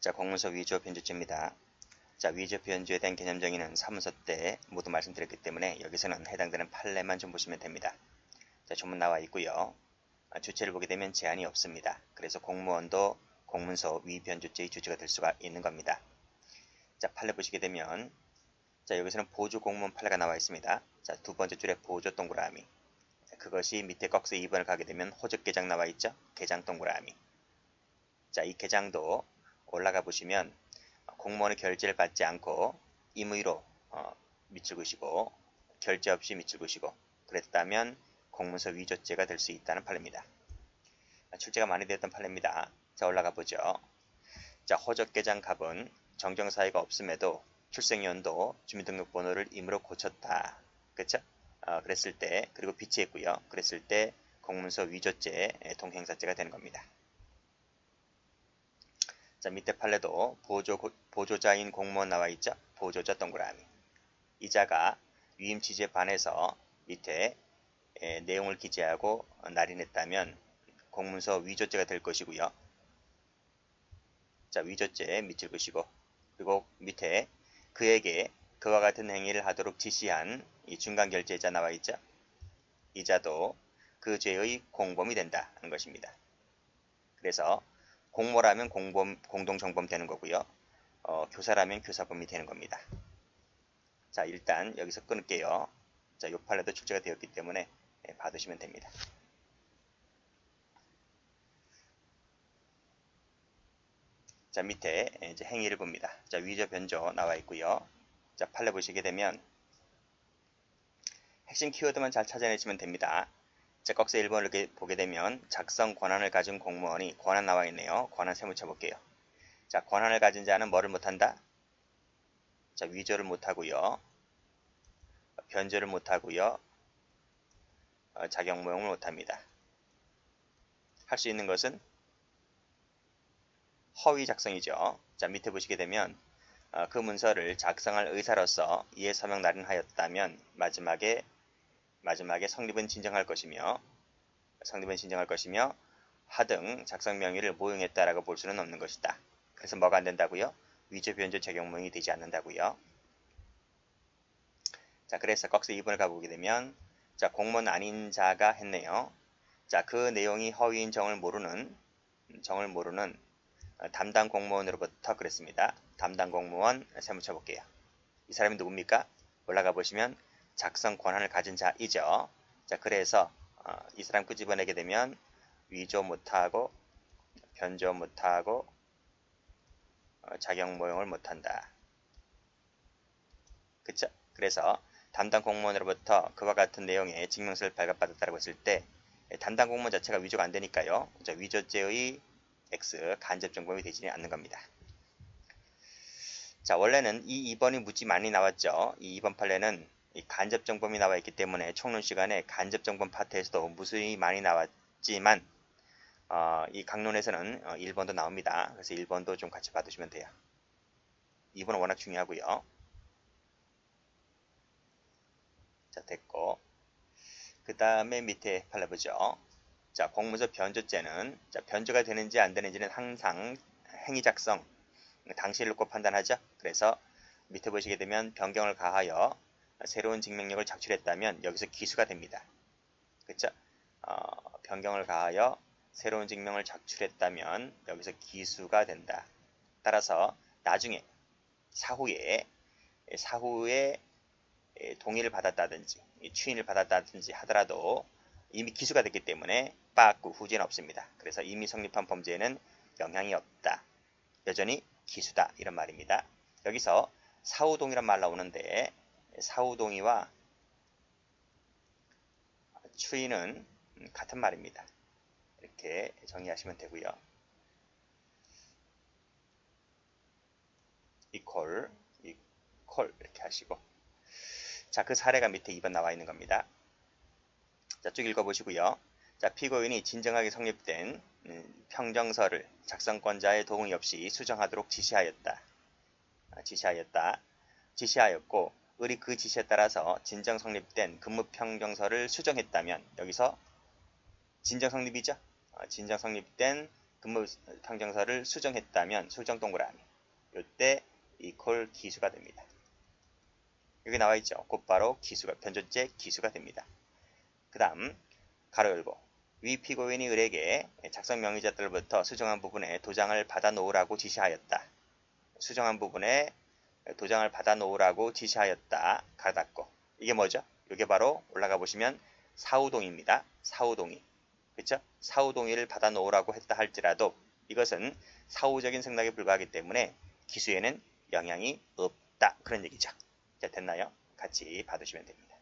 자, 공문서 위조 변조죄입니다. 자, 위조 변조에 대한 개념 정의는 사문서 때 모두 말씀드렸기 때문에 여기서는 해당되는 판례만 좀 보시면 됩니다. 자, 조문 나와 있고요. 주체를 보게 되면 제한이 없습니다. 그래서 공무원도 공문서 위변조죄의 주체가 될 수가 있는 겁니다. 자, 판례 보시게 되면 자, 여기서는 보조 공무원 판례가 나와 있습니다. 자, 두 번째 줄에 보조 동그라미. 그것이 밑에 꺽쇠 2번을 가게 되면 호적 개장 나와 있죠? 개장 동그라미. 자, 이 개장도 올라가 보시면 공무원의 결제를 받지 않고 임의로 밑줄 그시고 결제 없이 밑줄 그시고 그랬다면 공문서 위조죄가 될 수 있다는 판례입니다. 출제가 많이 되었던 판례입니다. 자, 올라가 보죠. 자, 호적 개장 갑은 정정사유가 없음에도 출생연도 주민등록번호를 임의로 고쳤다. 그쵸? 그랬을 때 그리고 비치했고요. 그랬을 때 공문서 위조죄 동행사죄가 되는 겁니다. 자, 밑에 판례도 보조자인 공무원 나와 있죠? 보조자 동그라미. 이자가 위임 취지에 반해서 밑에 내용을 기재하고 날인했다면 공문서 위조죄가 될 것이고요. 자, 위조죄 밑줄 그시고 그리고 밑에 그에게 그와 같은 행위를 하도록 지시한 이 중간결제자 나와 있죠? 이자도 그 죄의 공범이 된다는 것입니다. 그래서 공모라면 공동정범 되는 거고요. 교사라면 교사범이 되는 겁니다. 자, 일단 여기서 끊을게요. 자, 요 판례도 출제가 되었기 때문에 받으시면 됩니다. 자, 밑에 이제 행위를 봅니다. 자, 위조 변조 나와 있고요. 자, 판례 보시게 되면 핵심 키워드만 잘 찾아내시면 됩니다. 자, 꺽쇠 1번을 이렇게 보게 되면 작성 권한을 가진 공무원이 권한 나와 있네요. 권한 세모 쳐볼게요. 자, 권한을 가진 자는 뭐를 못한다? 자, 위조를 못하고요. 변조를 못하고요. 자격모형을 못합니다. 할 수 있는 것은 허위 작성이죠. 자, 밑에 보시게 되면 그 문서를 작성할 의사로서 이해 서명 날인하였다면 마지막에 성립은 진정할 것이며 하등 작성 명의를 모용했다라고 볼 수는 없는 것이다. 그래서 뭐가 안 된다고요? 위조 변조 적용모형이 되지 않는다고요. 자, 그래서 꺽쇠 2번을 가보게 되면 자, 공무원 아닌 자가 했네요. 자, 그 내용이 허위인 정을 모르는 담당 공무원으로부터 그랬습니다. 담당 공무원 세무 쳐볼게요. 이 사람이 누굽니까? 올라가 보시면 작성 권한을 가진 자이죠. 자, 그래서 이 사람 끄집어내게 되면 위조 못하고 변조 못하고 자격 모형을 못한다. 그쵸? 그래서 담당 공무원으로부터 그와 같은 내용의 증명서를 발급받았다고 했을 때 담당 공무원 자체가 위조가 안 되니까요. 자, 위조죄의 X 간접정범이 되지 않는 겁니다. 자, 원래는 이 2번이 무지 많이 나왔죠. 이 2번 판례는 이 간접정범이 나와 있기 때문에 총론 시간에 간접정범 파트에서도 무수히 많이 나왔지만 이 강론에서는 1번도 나옵니다. 그래서 1번도 좀 같이 봐두시면 돼요. 2번은 워낙 중요하고요. 자, 됐고 그 다음에 밑에 판례 보죠. 자, 공문서 변조죄는 자, 변조가 되는지 안 되는지는 항상 행위 작성 당시를 놓고 판단하죠. 그래서 밑에 보시게 되면 변경을 가하여 새로운 증명력을 작출했다면 여기서 기수가 됩니다. 그쵸? 변경을 가하여 새로운 증명을 작출했다면 여기서 기수가 된다. 따라서 나중에 사후에 동의를 받았다든지 추인을 받았다든지 하더라도 이미 기수가 됐기 때문에 빠꾸 후지는 없습니다. 그래서 이미 성립한 범죄에는 영향이 없다. 여전히 기수다 이런 말입니다. 여기서 사후동의란 말 나오는데 사후동의와 추인은 같은 말입니다. 이렇게 정의하시면 되고요. 이퀄 이렇게 하시고 자, 그 사례가 밑에 2번 나와 있는 겁니다. 자, 쭉 읽어보시고요. 자, 피고인이 진정하게 성립된 평정서를 작성권자의 동의 없이 수정하도록 지시하였고 을이 그 지시에 따라서 진정 성립된 근무평정서를 수정했다면 여기서 진정 성립이죠. 진정 성립된 근무 평정서를 수정했다면 수정 동그라미. 이때 equal 기수가 됩니다. 여기 나와 있죠. 곧바로 기수가 변조제 기수가 됩니다. 그 다음 가로 열고 위 피고인이 을에게 작성 명의자들로부터 수정한 부분에 도장을 받아 놓으라고 지시하였다. 수정한 부분에 도장을 받아 놓으라고 지시하였다. 가로 닫고 이게 뭐죠? 이게 바로 올라가 보시면 사후동의입니다. 사후동의. 그렇죠? 사후동의를 받아 놓으라고 했다 할지라도 이것은 사후적인 생략에 불과하기 때문에 기수에는 영향이 없다. 그런 얘기죠. 자, 됐나요? 같이 봐두시면 됩니다.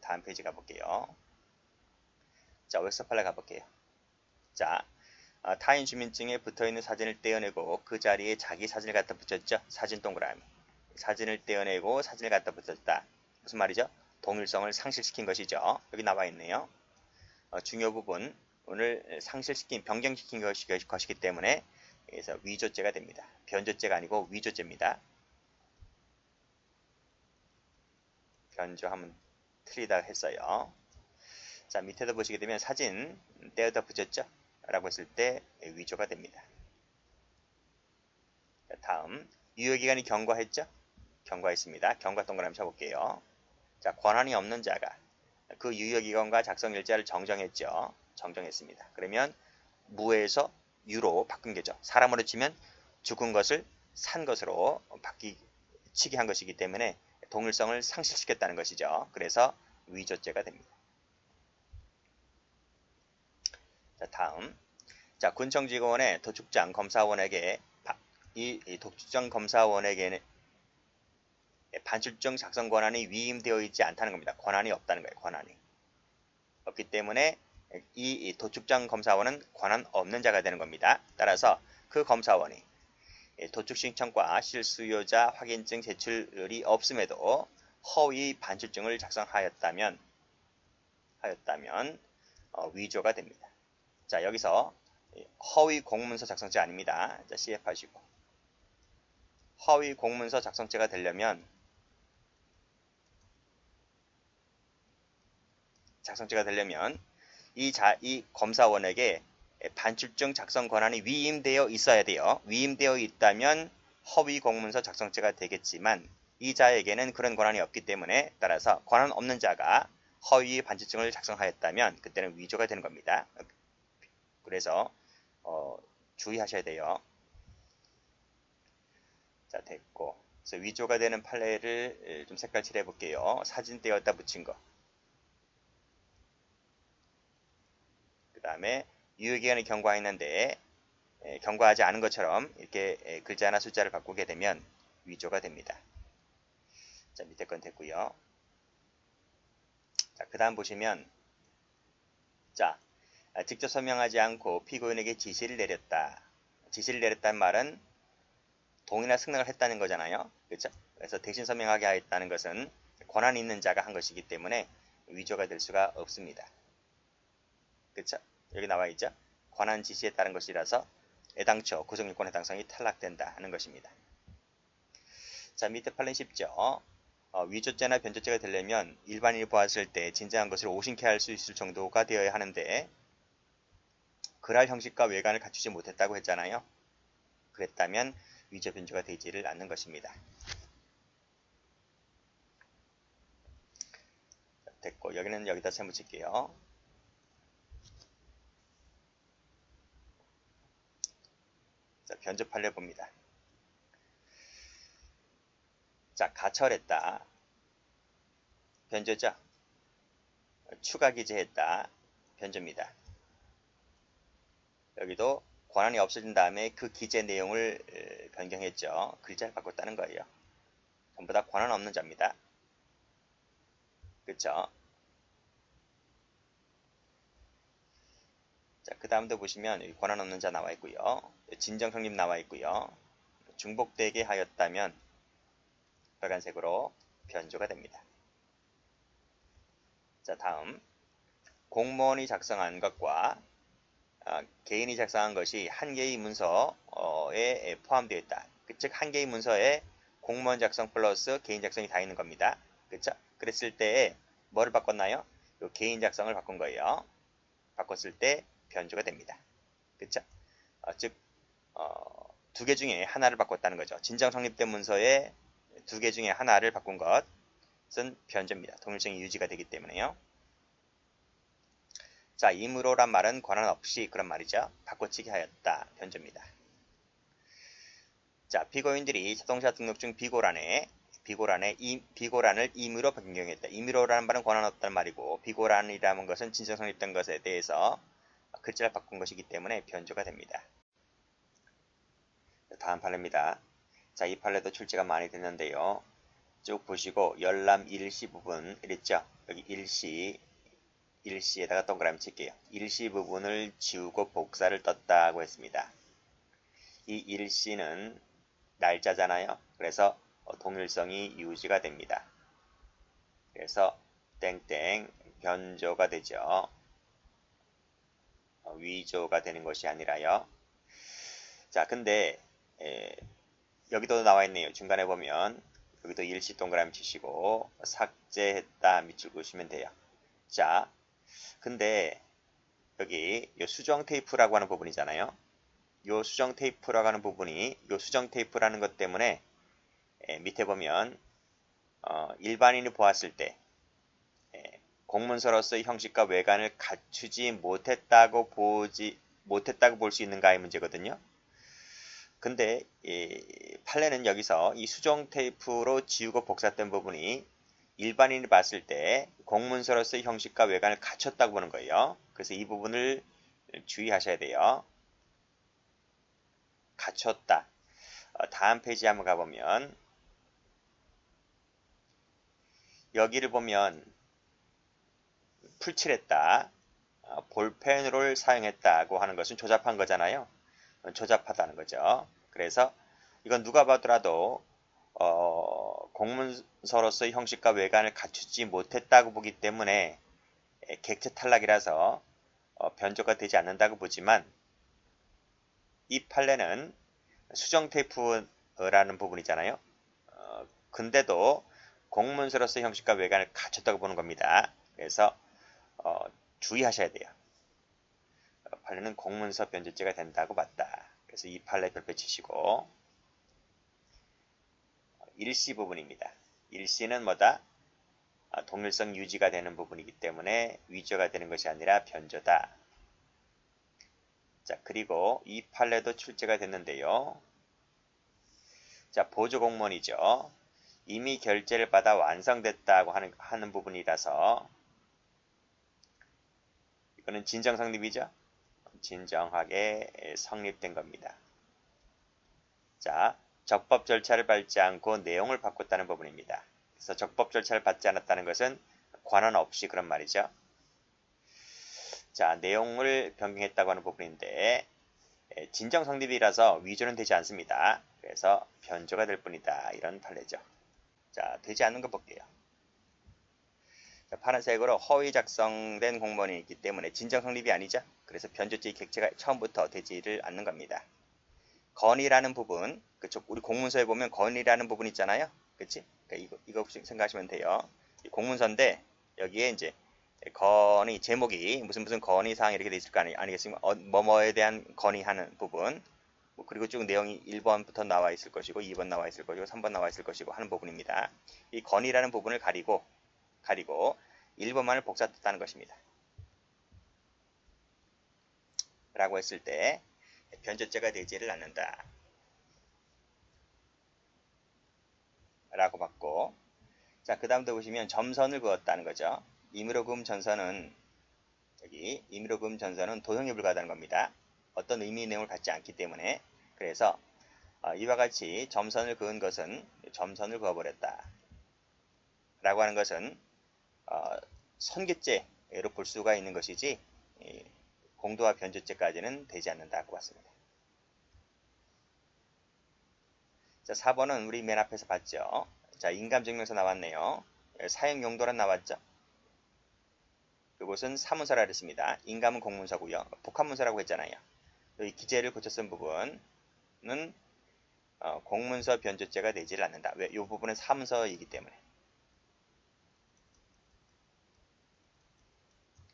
다음 페이지 가볼게요. 자, OX 파일 가볼게요. 자, 타인 주민증에 붙어있는 사진을 떼어내고 그 자리에 자기 사진을 갖다 붙였죠. 사진 동그라미. 사진을 떼어내고 사진을 갖다 붙였다. 무슨 말이죠? 동일성을 상실시킨 것이죠. 여기 나와 있네요. 중요 부분 오늘 상실시킨, 변경시킨 것이기 때문에 그래서 위조죄가 됩니다. 변조죄가 아니고 위조죄입니다. 변조하면 틀리다 했어요. 자, 밑에도 보시게 되면 사진 떼어다 붙였죠? 라고 했을 때 위조가 됩니다. 자, 다음 유효기간이 경과했죠? 경과했습니다. 경과 동그라미 쳐볼게요. 자, 권한이 없는 자가 그 유효기간과 작성일자를 정정했죠. 정정했습니다. 그러면 무에서 유로 바꾼 게죠. 사람으로 치면 죽은 것을 산 것으로 치게 한 것이기 때문에 동일성을 상실시켰다는 것이죠. 그래서 위조죄가 됩니다. 자, 다음. 자, 군청 직원의 도축장 검사원에게 이 도축장 검사원에게는 반출증 작성 권한이 위임되어 있지 않다는 겁니다. 권한이 없다는 거예요. 권한이 없기 때문에 이 도축장 검사원은 권한 없는 자가 되는 겁니다. 따라서 그 검사원이 도축 신청과 실수요자 확인증 제출이 없음에도 허위 반출증을 작성하였다면 위조가 됩니다. 자, 여기서 허위 공문서 작성죄 아닙니다. 자, CF 하시고 허위 공문서 작성죄가 되려면 이 검사원에게 반출증 작성 권한이 위임되어 있어야 돼요. 위임되어 있다면 허위 공문서 작성죄가 되겠지만 이 자에게는 그런 권한이 없기 때문에 따라서 권한 없는 자가 허위 반출증을 작성하였다면 그때는 위조가 되는 겁니다. 그래서 주의하셔야 돼요. 자, 됐고. 그래서 위조가 되는 판례를 좀 색깔 칠해 볼게요. 사진 떼었다 붙인 거. 그 다음에 유효기간이 경과했는데 경과하지 않은 것처럼 이렇게 글자나 숫자를 바꾸게 되면 위조가 됩니다. 자, 밑에 건 됐고요. 자, 그 다음 보시면 자, 직접 설명하지 않고 피고인에게 지시를 내렸다. 지시를 내렸다는 말은 동의나 승낙을 했다는 거잖아요. 그렇죠? 그래서 대신 설명하게 하였다는 것은 권한 있는 자가 한 것이기 때문에 위조가 될 수가 없습니다. 그렇죠? 여기 나와 있죠? 권한 지시에 따른 것이라서 애당초 구성요건 해당성이 탈락된다 하는 것입니다. 자, 밑에 판례 쉽죠? 위조죄나 변조죄가 되려면 일반인이 보았을 때 진정한 것을 오신케 할 수 있을 정도가 되어야 하는데 그럴 형식과 외관을 갖추지 못했다고 했잖아요. 그랬다면 위조 변조가 되지를 않는 것입니다. 됐고 여기는 여기다 세 붙일게요. 자, 변조 판례 봅니다. 자, 가철했다. 변조죠. 추가 기재했다. 변조입니다. 여기도 권한이 없어진 다음에 그 기재 내용을 변경했죠. 글자를 바꿨다는 거예요. 전부 다 권한 없는 자입니다. 그렇죠? 자, 그 다음도 보시면 여기 권한 없는 자 나와 있고요. 진정 성립 나와 있고요. 중복되게 하였다면 빨간색으로 변조가 됩니다. 자, 다음 공무원이 작성한 것과 개인이 작성한 것이 한 개의 문서에 포함되어 있다. 즉, 한 개의 문서에 공무원 작성 플러스 개인 작성이 다 있는 겁니다. 그렇죠? 그랬을 때 뭐를 바꿨나요? 요 개인 작성을 바꾼 거예요. 바꿨을 때 변조가 됩니다. 그쵸? 즉, 두 개 중에 하나를 바꿨다는 거죠. 진정 성립된 문서에 두 개 중에 하나를 바꾼 것은 변조입니다. 동일성이 유지가 되기 때문에요. 자, 임으로란 말은 권한 없이 그런 말이죠. 바꿔치기 하였다. 변조입니다. 자, 피고인들이 자동차 등록증 비고란을 임의로 변경했다. 임의로라는 말은 권한 없다는 말이고 비고란이라는 것은 진정 성립된 것에 대해서 글자를 바꾼 것이기 때문에 변조가 됩니다. 다음 판례입니다. 자, 이 판례도 출제가 많이 됐는데요. 쭉 보시고 열람 일시 부분 이랬죠. 여기 일시에다가 동그라미 칠게요. 일시 부분을 지우고 복사를 떴다고 했습니다. 이 일시는 날짜잖아요. 그래서 동일성이 유지가 됩니다. 그래서 땡땡 변조가 되죠. 위조가 되는 것이 아니라요. 자, 근데 여기도 나와 있네요. 중간에 보면 여기도 일시 동그라미 치시고 삭제했다 밑줄 그으시면 돼요. 자, 근데 여기 요 수정 테이프라고 하는 부분이잖아요. 요 수정 테이프라고 하는 부분이 요 수정 테이프라는 것 때문에 밑에 보면 일반인이 보았을 때 공문서로서의 형식과 외관을 갖추지 못했다고 볼 수 있는가의 문제거든요. 근데 판례는 여기서 이 수정 테이프로 지우고 복사된 부분이 일반인이 봤을 때 공문서로서의 형식과 외관을 갖췄다고 보는 거예요. 그래서 이 부분을 주의하셔야 돼요. 갖췄다. 다음 페이지 한번 가보면 여기를 보면 풀칠했다. 볼펜을 사용했다고 하는 것은 조잡한 거잖아요. 조잡하다는 거죠. 그래서 이건 누가 봐더라도 공문서로서의 형식과 외관을 갖추지 못했다고 보기 때문에 객체 탈락이라서 변조가 되지 않는다고 보지만 이 판례는 수정 테이프라는 부분이잖아요. 근데도 공문서로서의 형식과 외관을 갖췄다고 보는 겁니다. 그래서 주의하셔야 돼요. 판례는 공문서 변조죄가 된다고 봤다. 그래서 이 판례 별표 치시고 일시 부분입니다. 일시는 뭐다? 동일성 유지가 되는 부분이기 때문에 위조가 되는 것이 아니라 변조다. 자, 그리고 이 판례도 출제가 됐는데요. 자, 보조공무원이죠. 이미 결제를 받아 완성됐다고 하는 부분이라서 이거는 진정성립이죠. 진정하게 성립된 겁니다. 자, 적법 절차를 밟지 않고 내용을 바꿨다는 부분입니다. 그래서 적법 절차를 밟지 않았다는 것은 관한 없이 그런 말이죠. 자, 내용을 변경했다고 하는 부분인데 진정 성립이라서 위조는 되지 않습니다. 그래서 변조가 될 뿐이다. 이런 판례죠. 자, 되지 않는 거 볼게요. 자, 파란색으로 허위 작성된 공문이 있기 때문에 진정 성립이 아니죠. 그래서 변조죄의 객체가 처음부터 되지를 않는 겁니다. 건이라는 부분, 그쪽 우리 공문서에 보면 건이라는 부분 있잖아요. 그치? 그러니까 이거 생각하시면 돼요. 공문서인데 여기에 이제 건의 제목이 무슨 건의 사항 이렇게 돼 있을 거 아니겠습니까? 뭐뭐에 대한 건의하는 부분. 그리고 쭉 내용이 1번부터 나와 있을 것이고 2번 나와 있을 것이고 3번 나와 있을 것이고 하는 부분입니다. 이 건의라는 부분을 가리고 1번만을 복사했다는 것입니다. 라고 했을 때 변조죄가 되지를 않는다. 라고 봤고, 자, 그 다음도 보시면 점선을 그었다는 거죠. 임의로 그음 전선은 여기 임의로 그음 전선은 도형에 불과하다는 겁니다. 어떤 의미 내용을 갖지 않기 때문에. 그래서 이와 같이 점선을 그은 것은 점선을 그어버렸다. 라고 하는 것은 선계죄로 볼 수가 있는 것이지 공도와 변조죄까지는 되지 않는다고 봤습니다. 자, 4번은 우리 맨 앞에서 봤죠. 자, 인감증명서 나왔네요. 사용 용도란 나왔죠. 이것은 사문서라 그랬습니다. 인감은 공문서고요. 복합문서라고 했잖아요. 이 기재를 고쳐 쓴 부분은 공문서 변조죄가 되지를 않는다. 왜? 이 부분은 사문서이기 때문에.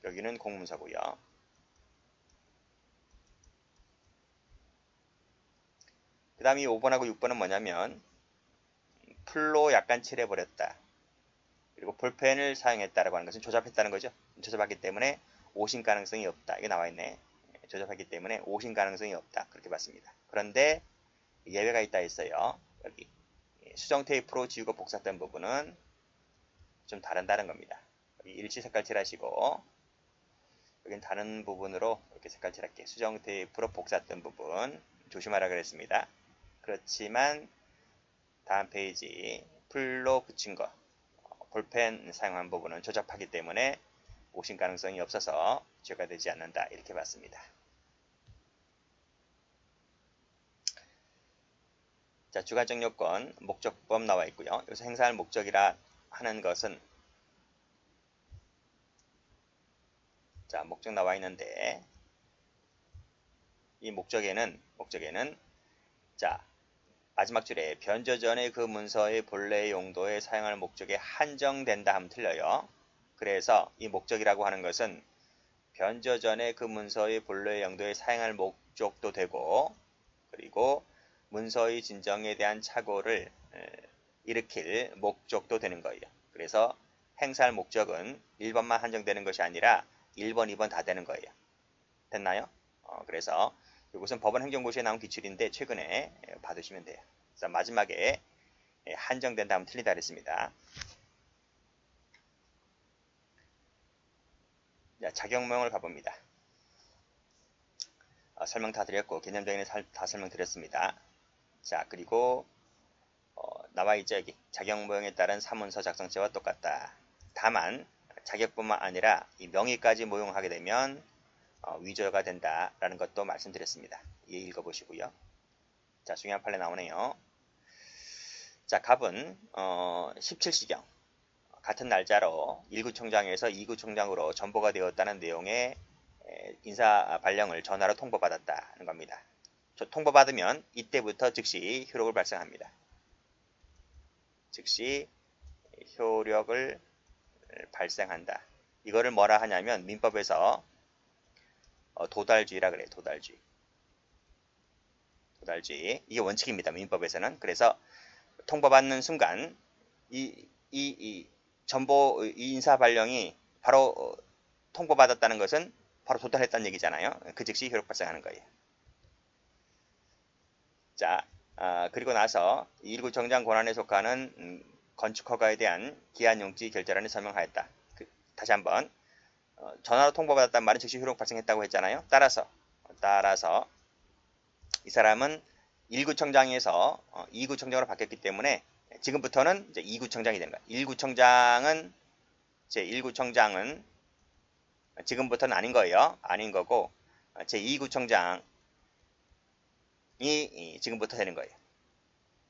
여기는 공문서고요. 그 다음에 5번하고 6번은 뭐냐면 풀로 약간 칠해버렸다. 그리고 볼펜을 사용했다라고 하는 것은 조잡했다는 거죠. 조잡하기 때문에 오신 가능성이 없다. 이게 나와있네. 조잡하기 때문에 오신 가능성이 없다. 그렇게 봤습니다. 그런데 예외가 있다 했어요. 여기 수정 테이프로 지우고 복사된 부분은 좀 다른 겁니다. 여기 일치 색깔 칠하시고 여긴 다른 부분으로 이렇게 색깔 칠할게요. 수정 테이프로 복사된 부분 조심하라 그랬습니다. 그렇지만 다음 페이지 풀로 붙인 거 볼펜 사용한 부분은 조잡하기 때문에 오신 가능성이 없어서 제거가 되지 않는다. 이렇게 봤습니다. 자, 주관적 요건, 목적법 나와 있고요. 여기서 행사할 목적이라 하는 것은 자, 목적 나와 있는데 이 목적에는 자, 마지막 줄에 변조 전의 그 문서의 본래 용도에 사용할 목적에 한정된다 하면 틀려요. 그래서 이 목적이라고 하는 것은 변조 전에 그 문서의 본래 용도에 사용할 목적도 되고 그리고 문서의 진정에 대한 착오를 일으킬 목적도 되는 거예요. 그래서 행사할 목적은 1번만 한정되는 것이 아니라 1번, 2번 다 되는 거예요. 됐나요? 그래서 이것은 법원 행정고시에 나온 기출인데 최근에 받으시면 돼요. 그래서 마지막에 한정된다 하면 틀리다 그랬습니다. 자, 작용모형을 가봅니다. 설명 다 드렸고 개념적인 다 설명드렸습니다. 자, 그리고 나와있죠. 여기 작용모형에 따른 사문서 작성체와 똑같다. 다만 자격뿐만 아니라 이 명의까지 모용하게 되면 위조가 된다라는 것도 말씀드렸습니다. 이 읽어보시고요. 자, 중요한 판례 나오네요. 자, 갑은 17시경 같은 날짜로 1구청장에서 2구청장으로 전보가 되었다는 내용의 인사 발령을 전화로 통보받았다는 겁니다. 통보받으면 이때부터 즉시 효력을 발생합니다. 즉시 효력을 발생한다. 이거를 뭐라 하냐면 민법에서 도달주의라 그래요. 도달주의. 이게 원칙입니다. 민법에서는. 그래서 통보받는 순간 이 전보 이 인사 발령이 바로 통보받았다는 것은 바로 도달했다는 얘기잖아요. 그 즉시 효력 발생하는 거예요. 자, 그리고 나서 1구청장 권한에 속하는 건축허가에 대한 기한용지 결재란을 설명하였다. 다시 한번 전화로 통보받았단 말은 즉시 효력 발생했다고 했잖아요. 따라서 이 사람은 1구청장에서 2구청장으로 바뀌었기 때문에 지금부터는 이제 2구청장이 되는 거야. 1구청장은 지금부터는 아닌 거예요. 아닌 거고 제2구청장이 지금부터 되는 거예요.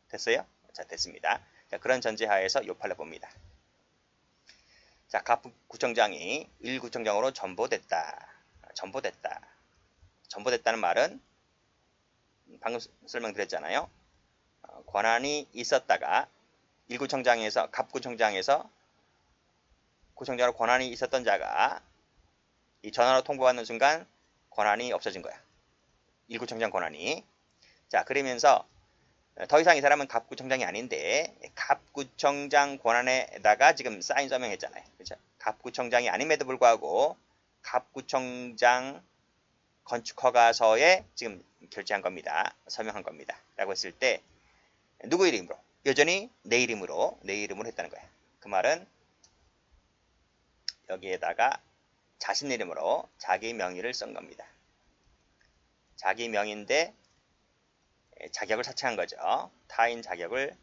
됐어요? 자, 됐습니다. 자, 그런 전제하에서 요 판례 봅니다. 자, 갑구청장이 1구청장으로 전보됐다는 말은 방금 설명드렸잖아요. 권한이 있었다가 1구청장에서 갑구청장에서 구청장으로 권한이 있었던 자가 이 전화로 통보받는 순간 권한이 없어진 거야. 1구청장 권한이. 자, 그러면서 더 이상 이 사람은 갑구청장이 아닌데 갑구청장 권한에다가 지금 사인 서명했잖아요. 그렇죠? 갑구청장이 아님에도 불구하고 갑구청장 건축허가서에 지금 결제한 겁니다. 서명한 겁니다. 라고 했을 때 누구 이름으로? 여전히 내 이름으로 했다는 거야. 그 말은 여기에다가 자신 이름으로 자기 명의를 쓴 겁니다. 자기 명의인데 자격을 사칭한 거죠. 타인 자격을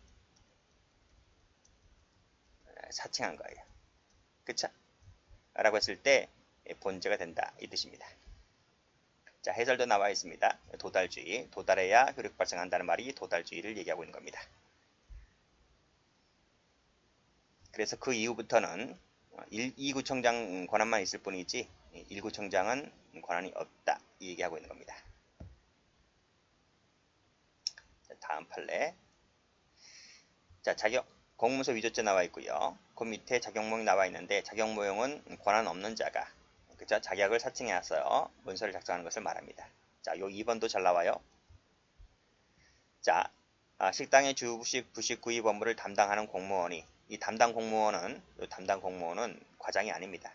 사칭한 거예요. 그쵸? 라고 했을 때 본죄가 된다. 이 뜻입니다. 자, 해설도 나와 있습니다. 도달주의, 도달해야 효력 발생한다는 말이 도달주의를 얘기하고 있는 겁니다. 그래서 그 이후부터는 2구청장 권한만 있을 뿐이지 1구청장은 권한이 없다. 이 얘기하고 있는 겁니다. 자, 다음 판례. 자, 공문서 위조죄 나와 있고요. 그 밑에 작용모형 나와 있는데 작용모형은 권한 없는 자가 그죠? 자격을 사칭해서 문서를 작성하는 것을 말합니다. 자, 요 2번도 잘 나와요. 자, 식당의 주부식 부식 구입 업무를 담당하는 공무원이, 이 담당 공무원은 과장이 아닙니다.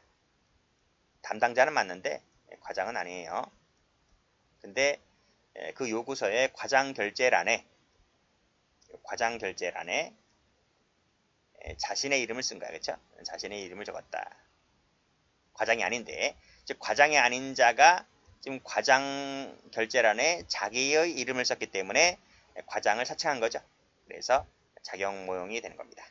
담당자는 맞는데 과장은 아니에요. 근데 그 요구서의 과장 결재란에 자신의 이름을 쓴 거야. 그렇죠? 자신의 이름을 적었다. 과장이 아닌데, 즉 과장이 아닌 자가 지금 과장 결재란에 자기의 이름을 썼기 때문에 과장을 사칭한 거죠. 그래서 자격 모형이 되는 겁니다.